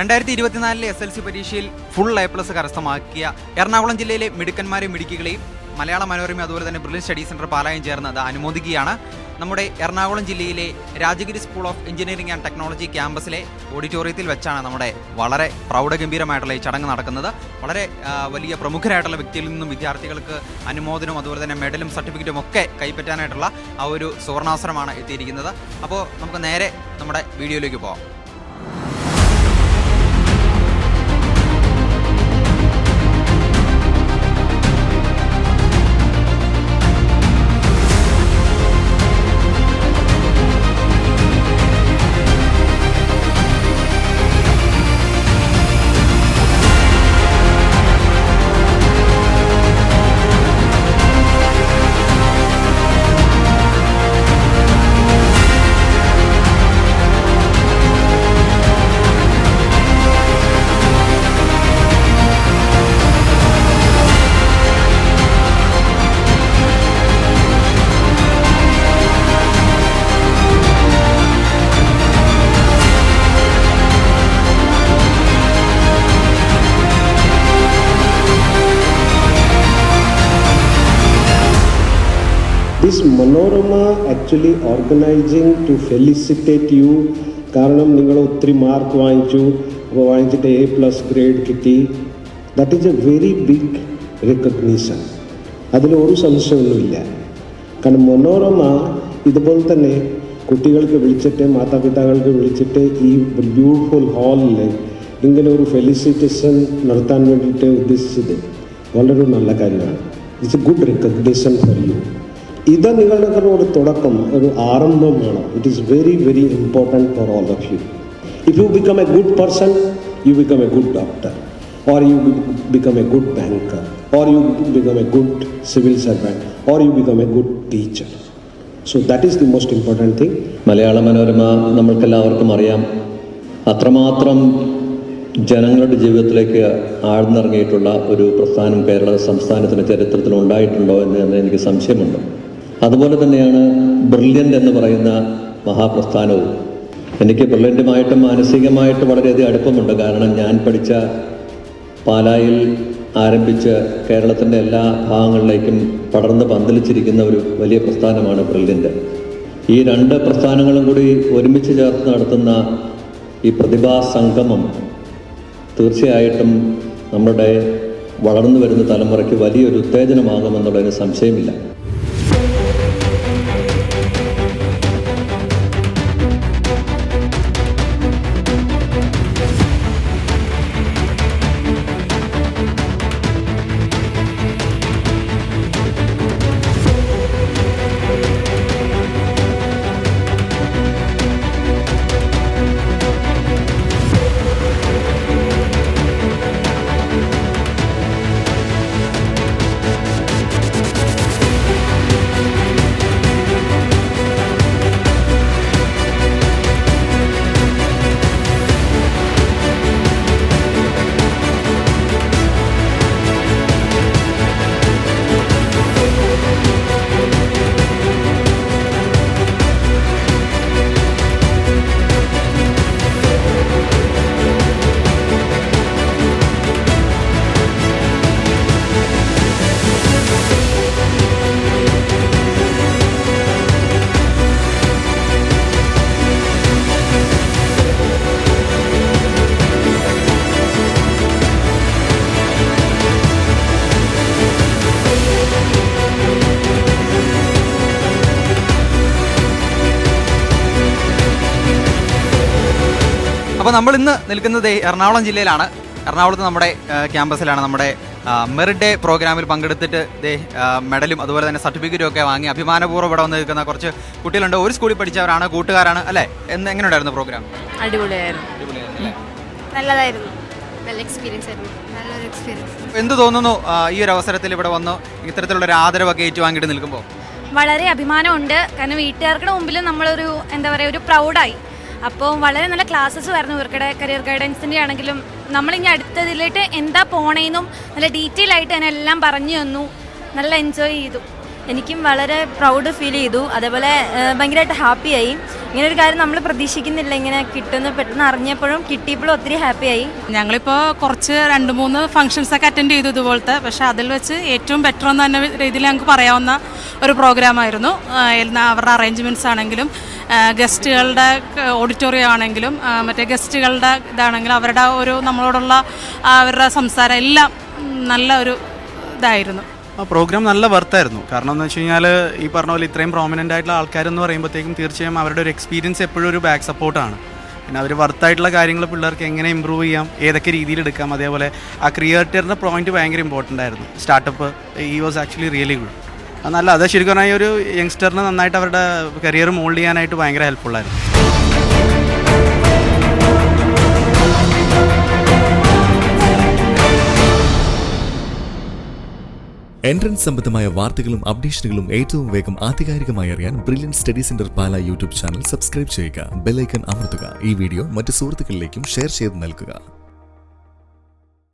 2024 SLC പരീക്ഷയിൽ full A+ കരസ്ഥമാക്കിയ എറണാകുളം ജില്ലയിലെ മിടുക്കന്മാരെയും മിടുക്കികളെയും മലയാള മനോരമ അതുപോലെ തന്നെ ബ്രില്യൻ സ്റ്റഡി സെന്റർ പാലായും ചേർന്ന് അത് അനുമോദിക്കുകയാണ്. നമ്മുടെ എറണാകുളം ജില്ലയിലെ Rajagiri school of engineering and technology ക്യാമ്പസിലെ ഓഡിറ്റോറിയത്തിൽ വെച്ചാണ് നമ്മുടെ വളരെ പ്രൗഢഗംഭീരമായിട്ടുള്ള ഈ ചടങ്ങ് നടക്കുന്നത്. വളരെ വലിയ പ്രമുഖരായിട്ടുള്ള വ്യക്തിയിൽ നിന്നും വിദ്യാർത്ഥികൾക്ക് അനുമോദനവും അതുപോലെ തന്നെ മെഡലും സർട്ടിഫിക്കറ്റും ഒക്കെ കൈപ്പറ്റാനായിട്ടുള്ള ആ ഒരു സുവർണാവസരമാണ് എത്തിയിരിക്കുന്നത്. അപ്പോൾ നമുക്ക് നേരെ നമ്മുടെ വീഡിയോയിലേക്ക് പോകാം. This Manorama actually organizing to felicitate you കാരണം നിങ്ങൾ ഒത്തിരി മാർക്ക് വാങ്ങിച്ചു, അപ്പോൾ വാങ്ങിച്ചിട്ട് A+ ഗ്രേഡ് കിട്ടി. That is a very big recognition. അതിലൊരു സംശയമൊന്നുമില്ല. കാരണം മനോരമ ഇതുപോലെ തന്നെ കുട്ടികൾക്ക് വിളിച്ചിട്ട് മാതാപിതാക്കൾക്ക് വിളിച്ചിട്ട് ഈ ബ്യൂട്ടിഫുൾ ഹാളിൽ ഇങ്ങനെ ഒരു ഫെലിസിറ്റേഷൻ നടത്താൻ വേണ്ടിയിട്ട് ഉദ്ദേശിച്ചത് വളരെ നല്ല കാര്യമാണ്. It's a good recognition for you. ഇത് നിങ്ങളുടെ ഒരു തുടക്കം, ഒരു ആരംഭമാണ്. It is very very important for all of you. If you become a good person, you become a good doctor, or you become a good banker, or you become a good civil servant, or you become a good teacher. So that is the most important thing. Malayala Manorama നമ്മൾക്കെല്ലാവർക്കും അറിയാം, അത്രമാത്രം ജനങ്ങളുടെ ജീവിതത്തിലേക്ക് ആഴ്ന്നിറങ്ങിയിട്ടുള്ള ഒരു പ്രസ്ഥാനം കേരള സംസ്ഥാനത്തിൻ്റെ ചരിത്രത്തിൽ ഉണ്ടായിട്ടുണ്ടോ എന്ന് തന്നെ എനിക്ക് സംശയമുണ്ട്. അതുപോലെ തന്നെയാണ് ബ്രില്യൻ്റ് എന്ന് പറയുന്ന മഹാപ്രസ്ഥാനവും. എനിക്ക് ബ്രില്യൻ്റുമായിട്ട് മാനസികമായിട്ട് വളരെയധികം അടുപ്പമുണ്ട്. കാരണം ഞാൻ പഠിച്ച പാലായിൽ ആരംഭിച്ച് കേരളത്തിൻ്റെ എല്ലാ ഭാഗങ്ങളിലേക്കും പടർന്ന് പന്തലിച്ചിരിക്കുന്ന ഒരു വലിയ പ്രസ്ഥാനമാണ് ബ്രില്യൻ്റ്. ഈ രണ്ട് പ്രസ്ഥാനങ്ങളും കൂടി ഒരുമിച്ച് ചേർത്ത് നടത്തുന്ന ഈ പ്രതിഭാ സംഗമം തീർച്ചയായിട്ടും നമ്മുടെ വളർന്നു വരുന്ന തലമുറയ്ക്ക് വലിയൊരു ഉത്തേജനമാകുമെന്നുള്ളതിന് സംശയമില്ല. അപ്പോൾ നമ്മൾ ഇന്ന് നിൽക്കുന്നത് എറണാകുളം ജില്ലയിലാണ്. എറണാകുളത്ത് നമ്മുടെ ക്യാമ്പസിലാണ്. നമ്മുടെ മെറിറ്റ് ഡേ പ്രോഗ്രാമിൽ പങ്കെടുത്തിട്ട് മെഡലും അതുപോലെ തന്നെ സർട്ടിഫിക്കറ്റും ഒക്കെ വാങ്ങി അഭിമാനപൂർവ്വം ഇവിടെ വന്ന് നിൽക്കുന്ന കുറച്ച് കുട്ടികളുണ്ട്. ഒരു സ്കൂളിൽ പഠിച്ചവരാണ്, കൂട്ടുകാരാണ് അല്ലേ? എങ്ങനെയുണ്ടായിരുന്നു പ്രോഗ്രാം? അടിപൊളിയായിരുന്നു, നല്ലതായിരുന്നു, നല്ല എക്സ്പീരിയൻസ് ആയിരുന്നു, നല്ലൊരു എക്സ്പീരിയൻസ്. എന്ത് തോന്നുന്നു ഈ ഒരു അവസരത്തിൽ ഇവിടെ വന്ന് ഇത്തരത്തിലുള്ള ഒരു ആദരവൊക്കെ ഏറ്റുവാങ്ങിയിട്ട് നിൽക്കുമ്പോൾ? വളരെ അഭിമാനമുണ്ട്. കാരണം വീട്ടുകാരുടെ മുമ്പിൽ നമ്മളൊരു എന്താ പറയുക, ഒരു പ്രൗഡായി. അപ്പോൾ വളരെ നല്ല ക്ലാസ്സസ് ആയിരുന്നു ഇവർക്കിടെ. കരിയർ ഗൈഡൻസിൻ്റെ ആണെങ്കിലും നമ്മളിനി അടുത്തതിലേക്ക് എന്താ പോണേന്നും നല്ല ഡീറ്റെയിൽ ആയിട്ട് തന്നെ എല്ലാം പറഞ്ഞു തന്നു. നല്ല എൻജോയ് ചെയ്തു. എനിക്കും വളരെ പ്രൗഡ് ഫീൽ ചെയ്തു. അതേപോലെ ഭയങ്കരമായിട്ട് ഹാപ്പിയായി. ഇങ്ങനെ ഒരു കാര്യം നമ്മൾ പ്രതീക്ഷിക്കുന്നില്ല, ഇങ്ങനെ കിട്ടുമെന്ന് പെട്ടെന്ന് അറിഞ്ഞപ്പോഴും കിട്ടിയപ്പോഴും ഒത്തിരി ഹാപ്പിയായി. ഞങ്ങളിപ്പോൾ കുറച്ച് 2-3 ഫംഗ്ഷൻസൊക്കെ അറ്റൻഡ് ചെയ്തു ഇതുപോലത്തെ. പക്ഷേ അതിൽ വെച്ച് ഏറ്റവും ബെറ്റർ എന്ന് തന്നെ രീതിയിൽ ഞങ്ങൾക്ക് പറയാവുന്ന ഒരു പ്രോഗ്രാമായിരുന്നു. അവരുടെ അറേഞ്ച്മെൻറ്റ്സ് ആണെങ്കിലും ഗസ്റ്റുകളുടെ ഓഡിറ്റോറിയം ആണെങ്കിലും മറ്റേ ഗസ്റ്റുകളുടെ ഇതാണെങ്കിലും അവരുടെ ഒരു നമ്മളോടുള്ള അവരുടെ സംസാരം എല്ലാം നല്ല ഒരു ഇതായിരുന്നു. ആ പ്രോഗ്രാം നല്ല വർത്തായിരുന്നു. കാരണം എന്ന് വെച്ച് കഴിഞ്ഞാൽ ഈ പറഞ്ഞ പോലെ ഇത്രയും പ്രോമിനൻ്റ് ആയിട്ടുള്ള ആൾക്കാരെന്ന് പറയുമ്പോഴത്തേക്കും തീർച്ചയായും അവരുടെ ഒരു എക്സ്പീരിയൻസ് എപ്പോഴും ഒരു ബാക്ക് സപ്പോർട്ടാണ്. പിന്നെ അവർ വർത്തായിട്ടുള്ള കാര്യങ്ങൾ പിള്ളേർക്ക് എങ്ങനെ ഇമ്പ്രൂവ് ചെയ്യാം, ഏതൊക്കെ രീതിയിൽ എടുക്കാം, അതേപോലെ ആ ക്രിയേറ്ററിൻ്റെ പോയിന്റ് ഭയങ്കര ഇമ്പോർട്ടൻ്റ് ആയിരുന്നു. സ്റ്റാർട്ടപ്പ് ഈ വാസ് ആക്ച്വലി റിയലി ഗുഡ്. അത് നല്ല, അത് ശരിക്കും പറഞ്ഞാൽ ഒരു യങ്സ്റ്ററിന് നന്നായിട്ട് അവരുടെ കരിയർ മോൾഡ് ചെയ്യാനായിട്ട് ഭയങ്കര ഹെൽപ്ഫുള്ളായിരുന്നു. എൻട്രൻസ് സംബന്ധമായ വാർത്തകളും അപ്ഡേഷനുകളും ഏറ്റവും വേഗം ആധികാരികമായി അറിയാൻ ബ്രില്യൻറ്റ് സ്റ്റഡി സെന്റർ പാല യൂട്യൂബ് ചാനൽ സബ്സ്ക്രൈബ് ചെയ്യുക. ബെൽ ഐക്കൺ അമർത്തുക. ഈ വീഡിയോ മറ്റ് സുഹൃത്തുക്കളിലേക്കും ഷെയർ ചെയ്ത് നൽകുക.